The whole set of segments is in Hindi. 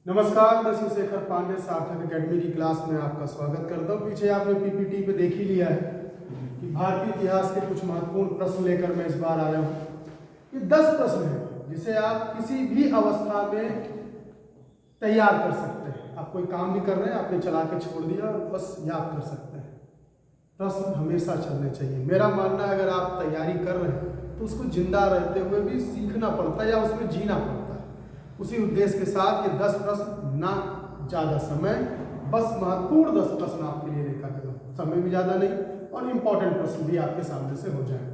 नमस्कार, मैं शिवशेखर पांडे सार्थक एकेडमी की क्लास में आपका स्वागत करता हूँ। पीछे आपने पीपीटी पे देख ही लिया है कि भारतीय इतिहास के कुछ महत्वपूर्ण प्रश्न लेकर मैं इस बार आया हूँ। ये 10 प्रश्न हैं जिसे आप किसी भी अवस्था में तैयार कर सकते हैं। आप कोई काम भी कर रहे हैं, आपने चला के छोड़ दिया और बस याद कर सकते हैं। प्रश्न हमेशा चलने चाहिए। मेरा मानना है अगर आप तैयारी कर रहे हैं तो उसको जिंदा रहते हुए भी सीखना पड़ता है या उसमें जीना पड़ता है। उसी उद्देश्य के साथ ये 10 प्रश्न, ना ज़्यादा समय, बस महत्वपूर्ण 10 प्रश्न आपके लिए लेकर आया। समय भी ज़्यादा नहीं और इम्पोर्टेंट प्रश्न भी आपके सामने से हो जाए।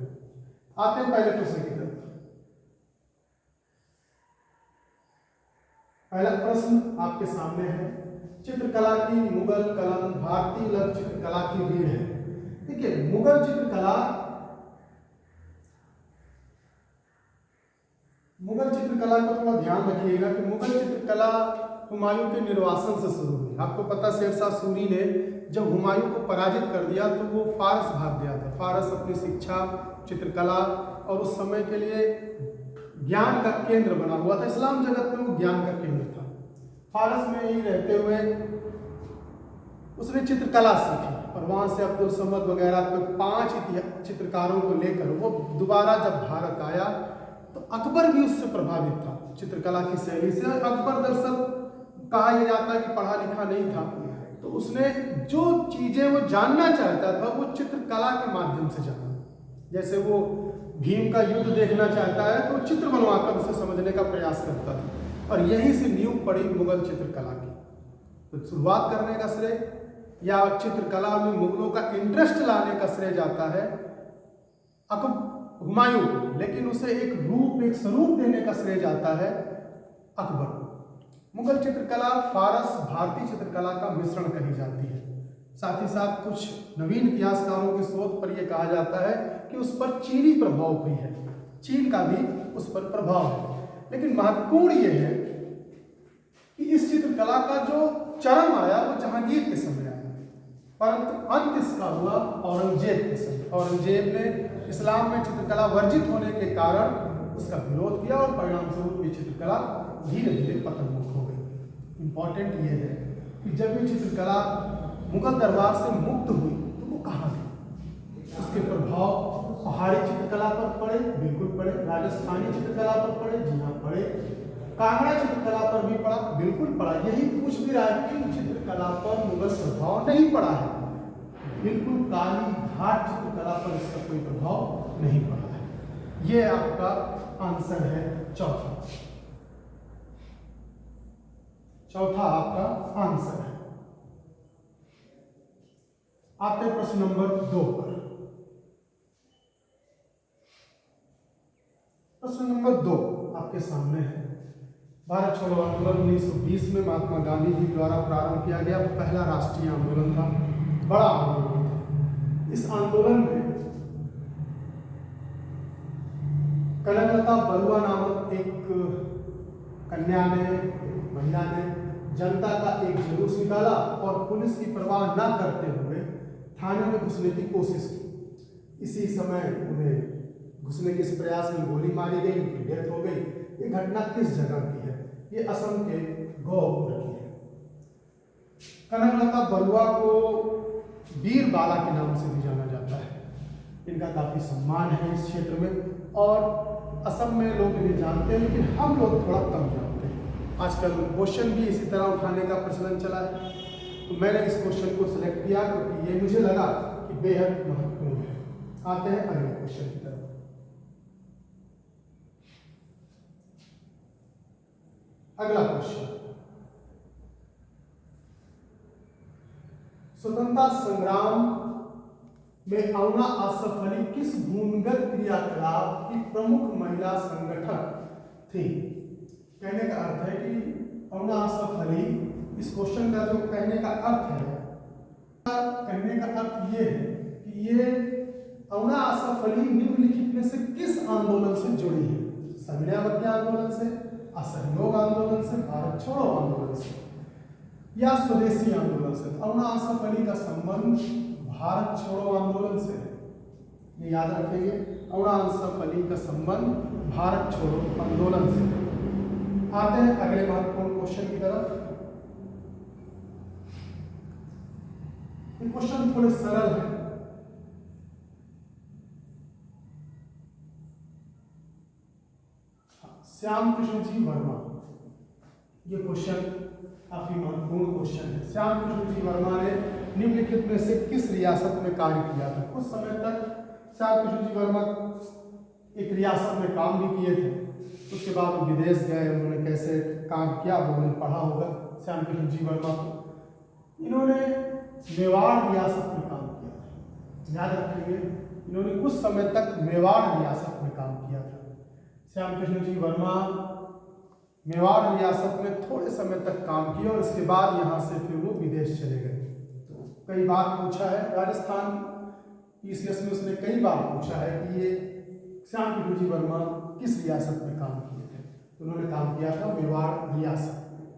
आते हैं पहले प्रश्न की तरफ। पहला प्रश्न आपके सामने है, चित्रकला की मुगल कलम भारतीय लघु चित्रकला की रीढ़ है। देखिए, मुगल चित्रकला को थोड़ा ध्यान रखिएगा कि मुगल चित्रकला हुमायूं के निर्वासन से शुरू हुई। आपको पता, शेरशाह सूरी ने जब हुमायूं को पराजित कर दिया तो वो फारस भाग गया था। फारस अपनी शिक्षा, चित्रकला और उस समय के लिए ज्ञान का केंद्र बना हुआ था। इस्लाम जगत में वो ज्ञान का केंद्र था। फारस में ही रहते हुए उसने चित्रकला सीखी और वहाँ से अब्दुल समद वगैरह तो 5 चित्रकारों को लेकर वो दोबारा जब भारत आया तो अकबर भी उससे प्रभावित था, चित्रकला की शैली से। अकबर दरअसल कहा यह जाता है कि पढ़ा लिखा नहीं था, तो उसने जो चीजें वो जानना चाहता था वो चित्रकला के माध्यम से जाना। जैसे वो भीम का युद्ध देखना चाहता है तो चित्र बनवाकर उसे समझने का प्रयास करता था, और यहीं से नींव पड़ी मुगल चित्रकला की। तो शुरुआत करने का श्रेय या चित्रकला में मुगलों का इंटरेस्ट लाने का श्रेय जाता है हुमायूं को, लेकिन उसे एक स्वरूप देने का श्रेय जाता है अकबर को। मुगल चित्रकला फारस भारतीय चित्रकला का मिश्रण कही जाती है। साथ ही साथ कुछ नवीन इतिहासकारों के शोध पर यह कहा जाता है कि उस पर चीनी प्रभाव भी है, चीन का भी उस पर प्रभाव है। लेकिन महत्वपूर्ण यह है कि इस चित्रकला का जो चरम आया वो जहांगीर के समय आया, परंतु अंत इसका हुआ औरंगजेब के समय। औरंगजेब ने इस्लाम में चित्रकला वर्जित होने के कारण उसका विरोध किया और परिणाम स्वरूप ये चित्रकला धीरे धीरे पतनमुख हो गई। इंपॉर्टेंट ये है कि जब ये चित्रकला मुगल दरबार से मुक्त हुई तो वो कहाँ गई? उसके प्रभाव पहाड़ी चित्रकला पर पड़े, बिल्कुल पड़े। राजस्थानी चित्रकला पर पड़े, जी हाँ पड़े। कांगड़ा चित्रकला पर भी पड़ा, बिल्कुल पड़ा। यही पूछ भी रहा है कि चित्रकला पर मुगल प्रभाव नहीं पड़ा है, बिल्कुल काली घाट चित्रकला पर इसका कोई प्रभाव नहीं पड़ा है। ये आपका आंसर है चौथा आपका आंसर है। आते हैं प्रश्न नंबर 2 पर। प्रश्न नंबर 2 आपके सामने है। भारत छोड़ो आंदोलन 1920 में महात्मा गांधी जी द्वारा प्रारंभ किया गया पहला राष्ट्रीय आंदोलन था, बड़ा आंदोलन था। इस आंदोलन में कनकलता बरुआ नामक एक कन्या ने, महिला ने जनता का एक जुलूस निकाला और पुलिस की परवाह न करते हुए थाने में घुसने की कोशिश की। इसी समय उन्हें घुसने के इस प्रयास में गोली मारी गई, उनकी डेथ हो गई। ये घटना किस जगह की है? ये असम के गौपुर की है। कनकलता बरुआ को वीर बाला के नाम से भी जाना जाता है। इनका काफी सम्मान है इस क्षेत्र में और असम में लोग इन्हें जानते हैं, लेकिन हम लोग थोड़ा कम जानते हैं। आजकल क्वेश्चन भी इसी तरह उठाने का प्रचलन चला है, तो मैंने इस क्वेश्चन को सिलेक्ट किया क्योंकि ये मुझे लगा कि बेहद महत्वपूर्ण है। आते हैं अगले क्वेश्चन की तरफ। अगला क्वेश्चन, स्वतंत्रता संग्राम में अरुणा आसफ अली किस भूमिगत क्रियाकलाप की प्रमुख महिला संगठक थी? कहने का अर्थ है कि अरुणा आसफ अली, इस क्वेश्चन का जो कहने का अर्थ है, कहने का अर्थ ये है कि ये अरुणा आसफ अली निम्नलिखित में से किस आंदोलन से जुड़ी है? समन्वय आंदोलन से, असहयोग आंदोलन से, भारत छोड़ो आंदोलन से या स्वदेशी आंदोलन से? अरुणा आसफ अली का संबंध भारत छोड़ो आंदोलन से है, ये याद रखेंगे। अरुणा आसफ अली का संबंध भारत छोड़ो आंदोलन से। आते हैं अगले महत्वपूर्ण क्वेश्चन की तरफ। ये क्वेश्चन थोड़े सरल है। श्याम कृष्ण जी वर्मा, ये क्वेश्चन काफी महत्वपूर्ण क्वेश्चन है। श्याम कृष्ण जी वर्मा ने निम्नलिखित में से किस रियासत में कार्य किया था? कुछ समय तक श्याम कृष्ण जी वर्मा एक रियासत में काम भी किए थे, उसके बाद वो विदेश गए। उन्होंने कैसे काम किया वो उन्होंने पढ़ा होगा। श्याम कृष्ण जी वर्मा को इन्होंने मेवाड़ रियासत में काम किया था, याद रखेंगे। इन्होंने कुछ समय तक मेवाड़ रियासत में काम किया था। श्याम कृष्ण जी वर्मा मेवाड़ रियासत में थोड़े समय तक काम किया और इसके बाद यहाँ से फिर वो विदेश चले गए। तो कई बार पूछा है, राजस्थान पीसीएस में उसने कई बार पूछा है कि ये श्याम कृष्ण जी वर्मा किस रियासत में काम किए थे? तो उन्होंने काम किया था मेवाड़ रियासत में।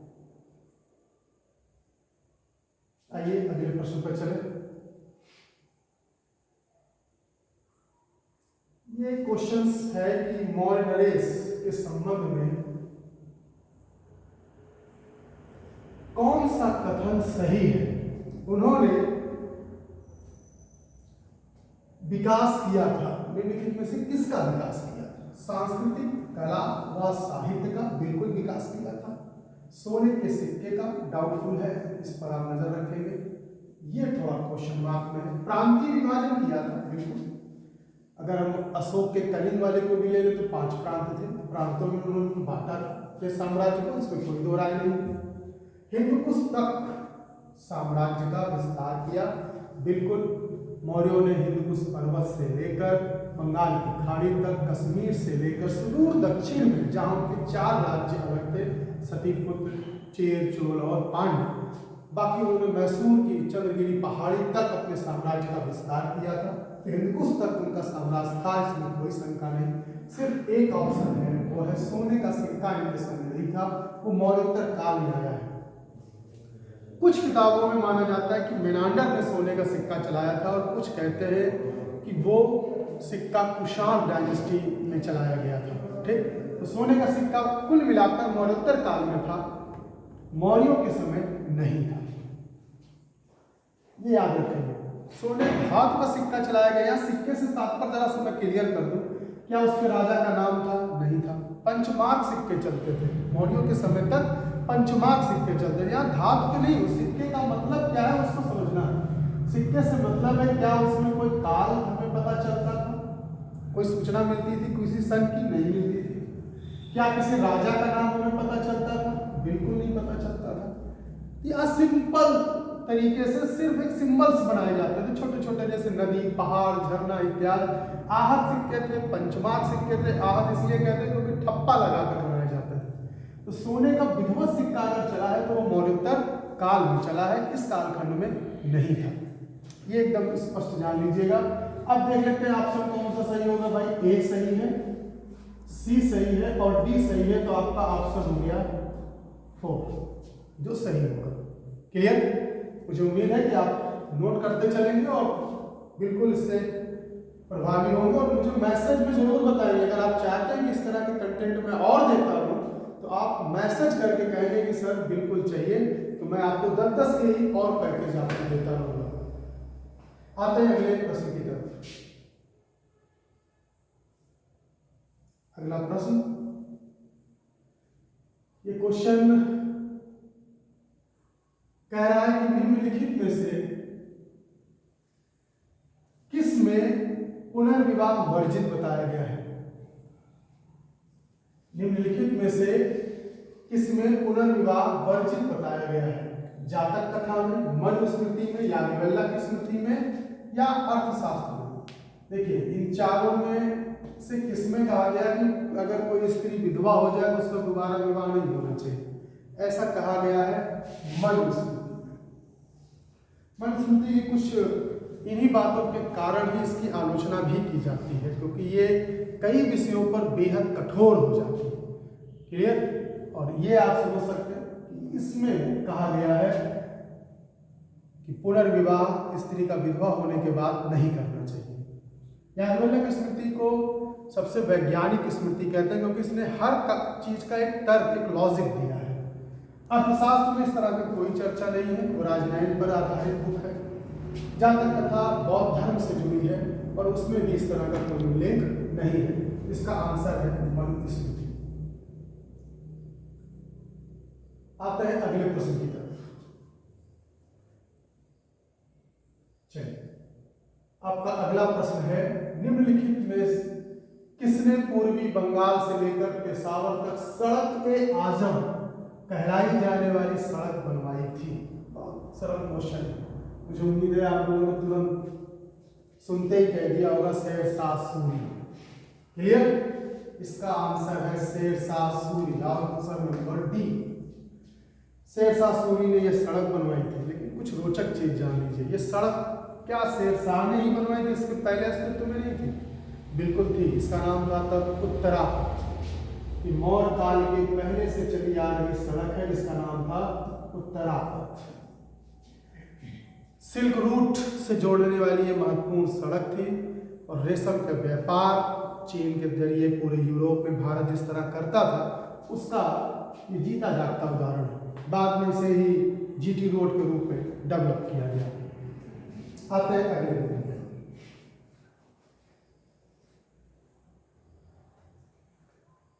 आइए अगले प्रश्न पर चले। ये क्वेश्चंस है कि मौर्य नरेश के संबंध में कौन सा कथन सही है? उन्होंने विकास किया था, निम्नलिखित में से किसका विकास किया था? सांस्कृतिक, कला व साहित्य का बिल्कुल विकास किया था। सोने के सिक्के का डाउटफुल है, इस पर आप नजर रखेंगे, ये थोड़ा क्वेश्चन मार्क में है। प्रांतीय विभाजन किया था, बिल्कुल। अगर हम अशोक के कलिंग वाले को भी ले लें तो 5 प्रांत थे, प्रांतों में उन्होंने बांटा के साम्राज्य को, इसमें कोई दो राय नहीं। हिंदकुश तक साम्राज्य का विस्तार किया, बिल्कुल। मौर्यों ने हिंदकुश पर्वत से लेकर बंगाल की खाड़ी तक, कश्मीर से लेकर सुदूर दक्षिण में जहाँ के 4 राज्य अलग थे, सतीपुत्र, चेर, चोल और पांड्य, बाकी उन्होंने मैसूर की चंद्रगिरी पहाड़ी तक अपने साम्राज्य का विस्तार किया था। तो हिंदकुश तक उनका साम्राज्य था, इसमें कोई शंका नहीं। सिर्फ एक ऑप्शन है, वो है सोने का सिक्का इनके समय नहीं था, वो मौर्योत्तर काल में आया है। कुछ किताबों में माना जाता है कि मेनांडर ने सोने का सिक्का चलाया था और कुछ कहते हैं कि वो सिक्का कुषाण डायनेस्टी में चलाया गया था। ठीक, तो सोने का सिक्का कुल मिलाकर मौर्योत्तर काल में था, मौर्यों के समय नहीं था, ये याद रखेंगे। सोने धातु का सिक्का चलाया गया। सिक्के से तात्पर्य जरा से मैं क्लियर कर दूं, क्या उसके राजा का नाम था? नहीं था। पंचमार्क सिक्के चलते थे मौर्यों के समय तक, पंचमार्क सिक्के चलते थे। यहाँ धातु के नहीं, सिक्के का मतलब क्या है उसको समझना है। सिक्के से मतलब है क्या उसमें कोई काल हमें पता चलता था, कोई सूचना मिलती थी किसी सन की? नहीं मिलती थी। क्या किसी राजा का नाम हमें पता चलता था? बिल्कुल नहीं पता चलता था। यह सिंपल तरीके से सिर्फ एक सिंबल्स बनाए जाते थे, छोटे छोटे, जैसे नदी, पहाड़, झरना इत्यादि। आहत सिक्के थे, पंचमार्क सिक्के थे। आहत इसलिए कहते हैं क्योंकि ठप्पा लगाकर बनाए जाते थे। तो सोने का विधिवत सिक्का अगर चला है तो वो मौर्योत्तर काल में चला है, इस कालखंड में नहीं था। ये एकदम स्पष्ट जान लीजिएगा। अब देख लेते हैं ऑप्शन कौन सा सही होगा भाई। ए सही है, सी सही है और डी सही है, तो आपका ऑप्शन हो गया 4 जो सही होगा। क्लियर? मुझे उम्मीद है कि आप नोट करते चलेंगे और बिल्कुल इससे प्रभावी होंगे। और मुझे मैसेज में जरूर बताइए, अगर आप चाहते हैं कि इस तरह के कंटेंट में और देता हूँ तो आप मैसेज करके कहेंगे कि सर बिल्कुल चाहिए, तो मैं आपको 10-10 के ही और पैकेज आपको देता रहूँगा। आते हैं अगले प्रश्न की तरफ। अगला प्रश्न, ये क्वेश्चन कह रहा है कि निम्नलिखित में से किस में पुनर्विवाह वर्जित बताया गया है? निम्नलिखित में से किस में पुनर्विवाह वर्जित बताया गया है? जातक कथा में, मनुस्मृति में, याज्ञवल्क्य की स्मृति में या अर्थशास्त्र में? देखिए, इन चारों में से किसमें कहा गया कि अगर कोई स्त्री विधवा हो जाए तो उसका दोबारा विवाह नहीं होना चाहिए? ऐसा कहा गया है मनुस्मृति। मनुस्मृति की कुछ इन्हीं बातों के कारण ही इसकी आलोचना भी की जाती है, क्योंकि ये कई विषयों पर बेहद कठोर हो जाती है। क्लियर? और ये आप समझ सकते हैं कि इसमें कहा गया है कि पुनर्विवाह स्त्री का विधवा होने के बाद नहीं करना चाहिए। याज्ञवल्क्य की स्मृति को सबसे वैज्ञानिक स्मृति कहते हैं, क्योंकि इसने हर चीज का एक तर्क, एक लॉजिक दिया है। अर्थशास्त्र में इस तरह की कोई चर्चा नहीं है, वो राजनयन पर आधारित बुक है। जहाँ तक कथा बौद्ध धर्म से जुड़ी है और उसमें भी इस तरह का कोई उल्लेख नहीं है। इसका आंसर है मनुस्मृति। आते हैं अगले प्रश्न की तरफ। चलिए, आपका अगला प्रश्न है, निम्नलिखित में किसने पूर्वी बंगाल से लेकर पेशावर तक सड़क-ए-आजम कहलाई जाने वाली सड़क बनवाई थी? बहुत सरल क्वेश्चन है, मुझे उम्मीद है आप लोगों ने तुरंत सुनते ही कह दिया होगा, शेरशाह सूरी। क्लियर? इसका आंसर है Sher Shah Suri, answer number D. Sher Shah Suri ने यह सड़क बनवाई थी। लेकिन कुछ रोचक चीज जान लीजिए, ये सड़क क्या शेरशाह ने ही बनवाई थी? इसके पहले अस्तित्व में नहीं थी? बिल्कुल थी। इसका नाम था तब उत्तरापथ। ये मौर्य काल के पहले से चली आ रही सड़क है, जिसका नाम था उत्तरापथ। सिल्क रूट से जोड़ने वाली ये महत्वपूर्ण सड़क थी और रेशम का व्यापार चीन के जरिए पूरे यूरोप में भारत जिस तरह करता था, उसका ये जीता जागता उदाहरण है। बाद में इसे ही जीटी रोड के रूप में डेवलप किया गया। आते हैं अगले दिन।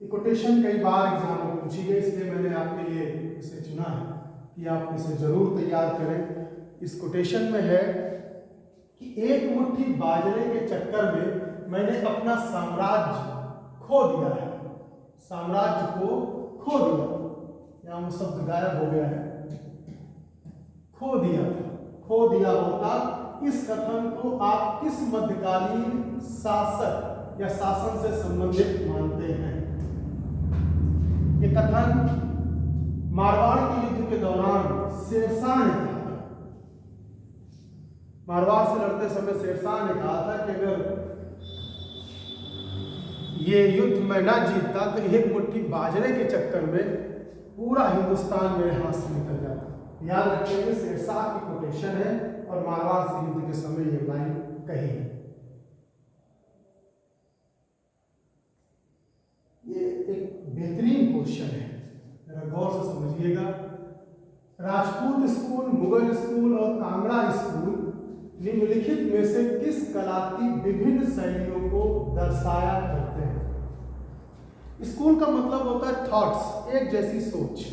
कोटेशन कई बार एग्जाम में पूछी गई, इसलिए मैंने आपके लिए इसे चुना है कि आप इसे जरूर तैयार करें। इस कोटेशन में है कि एक मुट्ठी बाजरे के चक्कर में मैंने अपना साम्राज्य खो दिया है। साम्राज्य को खो दिया, यहाँ वो शब्द गायब हो गया है। खो दिया, खो दिया होता। इस कथन को आप किस मध्यकालीन शासक या शासन से संबंधित मानते हैं? ये कथन मारवाड़ के युद्ध के दौरान शेरशाह ने कहा था। मारवाड़ से लड़ते समय शेरशाह ने कहा था कि अगर ये युद्ध मैं ना जीतता तो एक मुट्ठी बाजरे के चक्कर में पूरा हिंदुस्तान मेरे हाथ से निकल जाता। याद रखिए, शेरशाह की कोटेशन है और मारवाड़ से युद्ध के समय ये लाइन कही है। ये एक बेहतरीन क्वेश्चन है, जरा गौर से समझिएगा। राजपूत स्कूल, मुगल स्कूल और कांगड़ा स्कूल निम्नलिखित में से किस कला की विभिन्न शैलियों को दर्शाया करते हैं? स्कूल का मतलब होता है थॉट्स, एक जैसी सोच।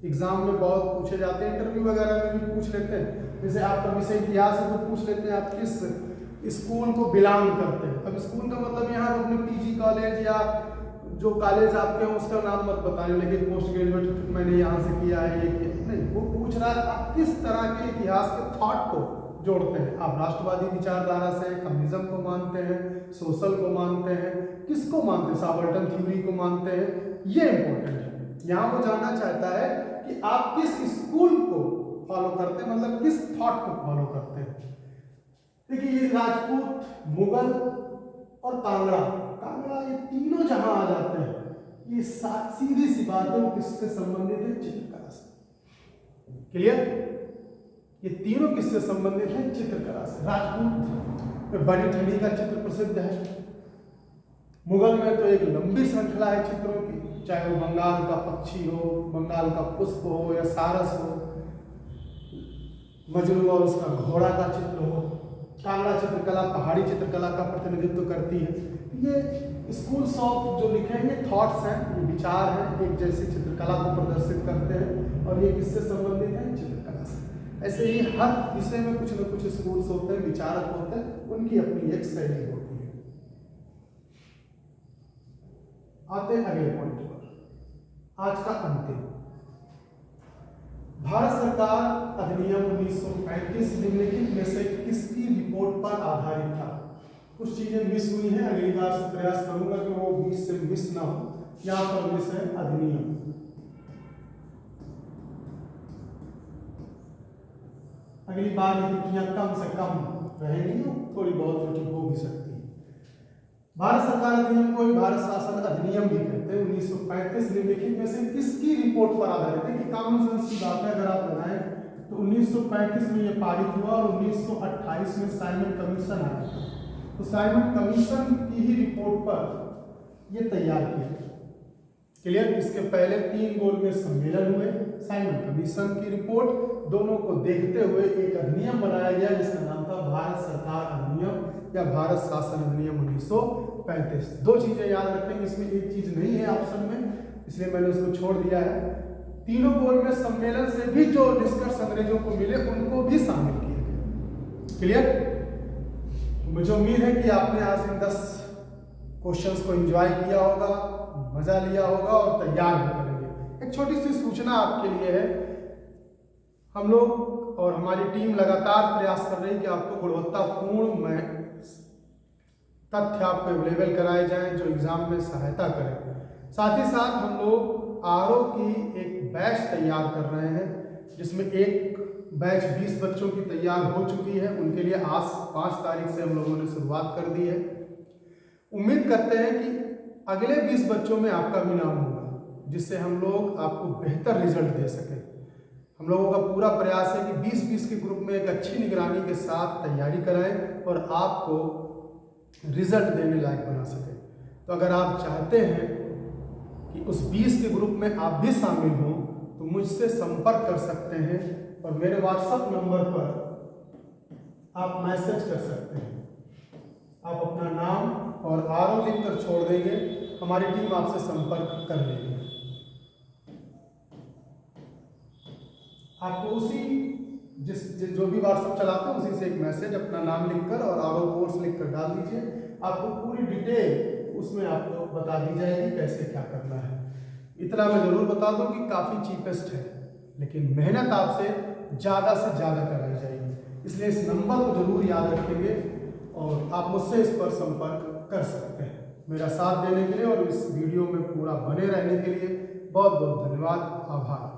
एग्जाम में बहुत पूछे जाते हैं, इंटरव्यू वगैरह में भी पूछ लेते हैं। जैसे आपका विषय इतिहास है तो पूछ लेते हैं आप किस स्कूल को बिलोंग करते हैं। अब स्कूल का मतलब यहाँ अपने पीजी कॉलेज या जो कॉलेज आपके हैं उसका नाम मत बताएं, लेकिन पोस्ट ग्रेजुएट मैंने यहाँ से किया है, ये किया नहीं। वो पूछ रहा है आप किस तरह के इतिहास के थॉट को जोड़ते हैं। आप राष्ट्रवादी विचारधारा से कम्युनिज्म को मानते हैं, सोशल को मानते हैं, किसको मानते हैं, साबर्टन थ्योरी को मानते हैं, ये इंपॉर्टेंट है। यहाँ वो जानना चाहता है कि आप किस स्कूल को फॉलो करते हैं, मतलब किस थॉट को फॉलो करते हैं। देखिए, ये राजपूत, मुगल और कांगड़ा, ये तीनों जहां आ जाते हैं, ये सीधी सी बात है, वो किससे संबंधित है? चित्रकला से। क्लियर? ये तीनों किससे संबंधित है? चित्रकला से। राजपूत में बड़ी ठंडी का चित्र प्रसिद्ध है। मुगल में तो एक लंबी श्रृंखला है चित्रों की, चाहे वो बंगाल का पक्षी हो, बंगाल का पुष्प हो या सारस हो, मजनू और उसका घोड़ा का चित्र हो। कांगड़ा चित्रकला पहाड़ी चित्रकला का प्रतिनिधित्व करती है। ये स्कूल्स ऑफ जो लिखे हैं, ये थॉट्स हैं, ये विचार हैं, एक जैसी चित्रकला को प्रदर्शित करते हैं और ये किससे संबंधित है? चित्रकला से। ऐसे ही हर विषय में कुछ न कुछ स्कूल्स होते हैं, विचारक होते हैं, उनकी अपनी एक शैली होती है। आते हैं अगले पॉइंट पर, आज का अंतिम। भारत सरकार अधिनियम 1935 निम्नलिखित में से किसकी रिपोर्ट पर आधारित था? कुछ चीजें मिस हुई हैं, अगली बार से प्रयास करूंगा कि वो बीच से मिस ना हो। यहाँ पर मिस है अधिनियम। अगली बार ये त्रुटियां कम से कम रहेंगी, थोड़ी बहुत त्रुटि हो भी सकती है। भारत सरकार अधिनियम को भारत शासन अधिनियम भी कहते हैं। 1935 निम्नलिखित में से किसकी रिपोर्ट पर आधारित है? कि कॉमन सेंस की बात है, अगर आप लगाएं तो 1935 में यह पारित हुआ और 1928 में साइमन कमीशन आया था। तो साइमन कमीशन की ही रिपोर्ट पर ये तैयार किया। क्लियर? इसके पहले 3 गोलमेज सम्मेलन हुए, साइमन कमीशन की रिपोर्ट, दोनों को देखते हुए एक अधिनियम बनाया गया जिसका नाम था भारत सरकार अधिनियम या भारत शासन अधिनियम 1935। 2 चीजें याद रखेंगे, इसमें एक चीज नहीं है ऑप्शन में, इसलिए मैंने उसको छोड़ दिया है। तीनों गोलमेज सम्मेलन से भी जो निष्कर्ष अंग्रेजों को मिले उनको भी शामिल किया गया। क्लियर? मुझे उम्मीद है कि आपने आज इन 10 क्वेश्चंस को एंजॉय किया होगा, मजा लिया होगा और तैयार भी करेंगे। एक छोटी सी सूचना आपके लिए है, हम लोग और हमारी टीम लगातार प्रयास कर रही है कि आपको गुणवत्तापूर्ण तथ्य आपको अवेलेबल कराए जाएं जो एग्जाम में सहायता करें। साथ ही साथ हम लोग आरओ की एक बैच तैयार कर रहे हैं जिसमें एक बैच 20 बच्चों की तैयार हो चुकी है। उनके लिए आज 5 तारीख से हम लोगों ने शुरुआत कर दी है। उम्मीद करते हैं कि अगले 20 बच्चों में आपका भी नाम होगा, जिससे हम लोग आपको बेहतर रिजल्ट दे सकें। हम लोगों का पूरा प्रयास है कि 20-20 के ग्रुप में एक अच्छी निगरानी के साथ तैयारी कराएं और आपको रिजल्ट देने लायक बना सकें। तो अगर आप चाहते हैं कि उस 20 के ग्रुप में आप भी शामिल हों तो मुझसे संपर्क कर सकते हैं और मेरे व्हाट्सएप नंबर पर आप मैसेज कर सकते हैं। आप अपना नाम और आरओ लिख कर छोड़ देंगे, हमारी टीम आपसे संपर्क कर लेगी। आपको उसी जो भी व्हाट्सएप चलाते हैं उसी से एक मैसेज अपना नाम लिखकर और आरओ कोर्स लिखकर डाल दीजिए। आपको पूरी डिटेल उसमें आपको बता दी जाएगी कैसे क्या करना है। इतना मैं जरूर बता दूं कि काफ़ी चीपेस्ट है, लेकिन मेहनत आपसे ज़्यादा से ज़्यादा कराई जाएगी। इसलिए इस नंबर को जरूर याद रखेंगे और आप मुझसे इस पर संपर्क कर सकते हैं। मेरा साथ देने के लिए और इस वीडियो में पूरा बने रहने के लिए बहुत बहुत धन्यवाद, आभार।